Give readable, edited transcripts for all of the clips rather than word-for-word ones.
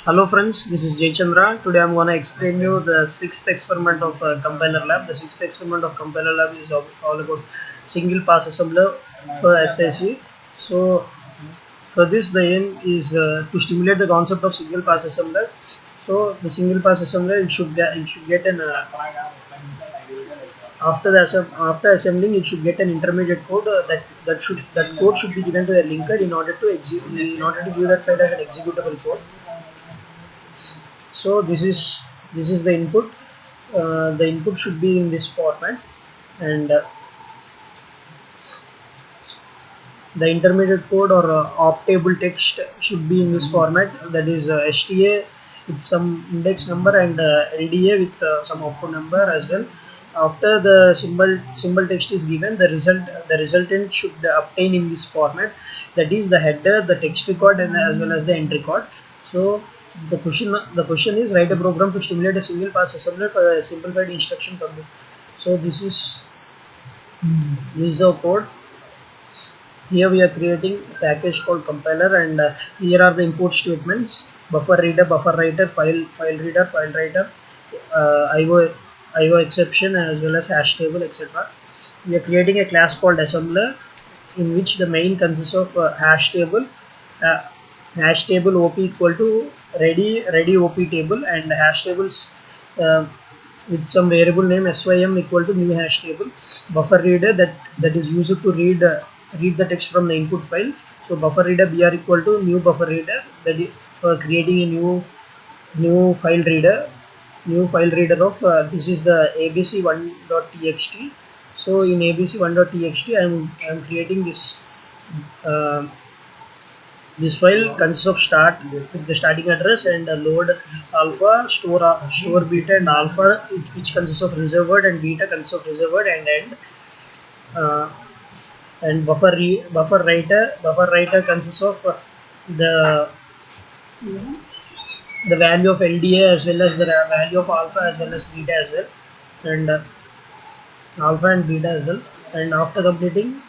Hello friends, this is Jay Chandra. Today I'm going to explain you the sixth experiment of compiler lab. The sixth experiment of compiler lab is all about single pass assembler for SIC. So for this the aim is to stimulate the concept of single pass assembler. So the single pass assembler it should get an after assembling it should get an intermediate code that code should be given to the linker in order to give that file as an executable code. So this is the input. The input should be in this format, and the intermediate code or op table text should be in this format, that is HTA with some index number and LDA with some output number as well. After the symbol text is given, the resultant should obtain in this format, that is the header, the text record, and as well as the end record. So the question is, write a program to stimulate a single pass assembler for a simplified instruction complete. So this is our code. Here we are creating a package called compiler, and here are the import statements: buffer reader, buffer writer, file reader, file writer, IO exception, as well as hash table, etc. We are creating a class called assembler, in which the main consists of uh, hash table op equal to ready op table, and hash tables uh, with some variable name sym equal to new hash table. Buffer reader that is used to read the text from the input file. So buffer reader br equal to new buffer reader, that is for creating a new file reader of this is the abc1.txt. So in abc1.txt I'm creating uh, this file consists of start with the starting address, and load alpha, store beta and alpha, which consists of reserved word, and beta consists of reserved word, and end. Uh, and buffer writer consists of the the value of LDA as well as the value of alpha as well as beta as well, and alpha and beta as well. And after completing,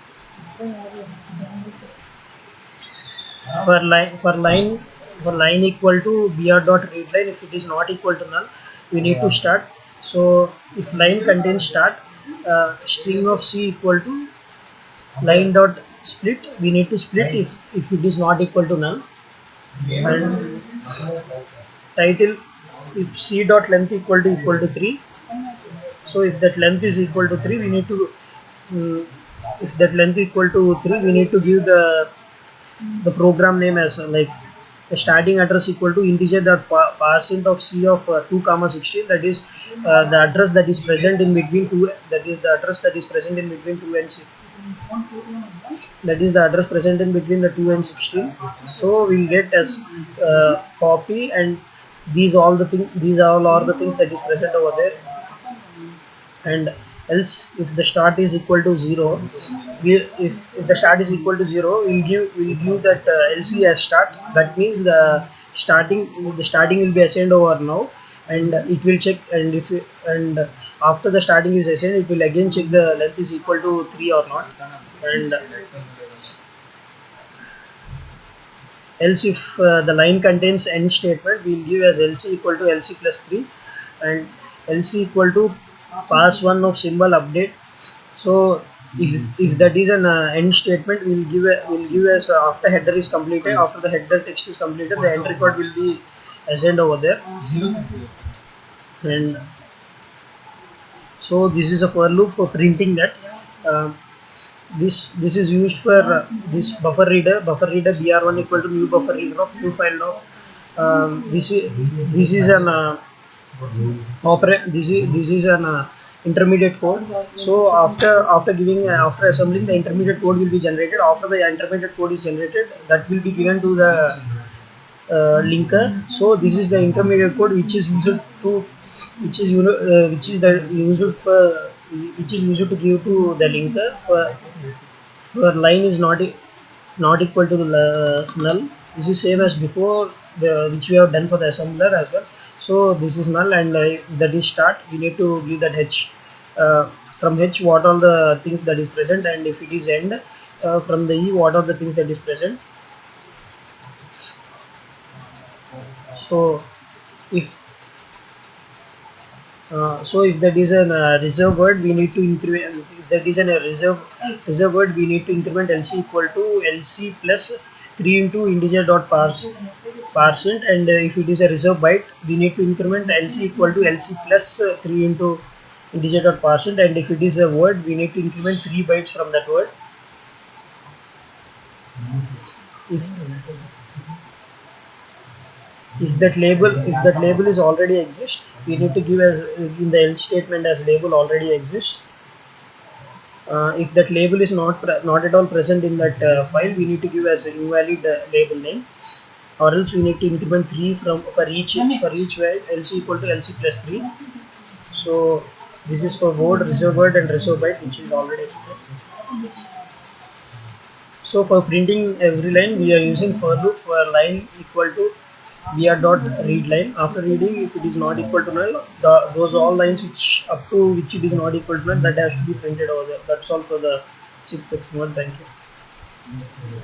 for line equal to br dot readline, if it is not equal to null, we need to start. So if line contains start, string of c equal to line dot split, we need to split if it is not equal to null. And title, if c dot length equal to 3, so if that length is equal to 3, we need to mm, if that length equal to 3, we need to give the program name as like a starting address equal to integer dot parseint of c of 2 comma 16, that is the address that is present in between two, that is the address that is present in between 2 and 6, that is the address present in between the 2 and 16. So we'll get as copy, and these all are the things that is present over there. And else, if the start is equal to 0, if the start is equal to 0, we'll give that lc as start. That means the starting will be assigned over now, and it will check, and after the starting is assigned, it will again check the length is equal to 3 or not. And else, if the line contains end statement, we'll give as lc equal to lc plus 3, and lc equal to pass 1 of symbol update. So if that is an end statement, we'll give as after header is completed, after the header text is completed, the end record will be assigned over there. And so this is a for loop for printing that. uh, this is used for this buffer reader br1 equal to new buffer reader of new file of this is an this is an intermediate code. So after assembling, the intermediate code will be generated. After the intermediate code is generated, that will be given to the linker. So this is the intermediate code which is used to which is you know which is the used for which is used to give to the linker for line is not equal to null. This is same as before, which we have done for the assembler as well. So this is null, and that is start. We need to give that h, from h what all the things that is present, and if it is end, from the e what are the things that is present. So if if that is a reserve word, we need to increment. If that is a reserve word, we need to increment LC equal to LC plus 3 into integer dot parcent, and if it is a reserve byte, we need to increment LC equal to LC plus 3 into integer dot parcent, and if it is a word, we need to increment 3 bytes from that word. If that label is already exist, we need to give as in the else statement as label already exists. If that label is not at all present in that file, we need to give as invalid label name, or else we need to increment 3 from for each word, LC equal to LC plus 3. So this is for word, reserve word, and reserve byte, which is already explained. So for printing every line, we are using for loop for line equal to br dot read line. After reading, if it is not equal to null, those all lines which up to which it is not equal to null, that has to be printed over there. That's all for the 6th experiment. Thank you.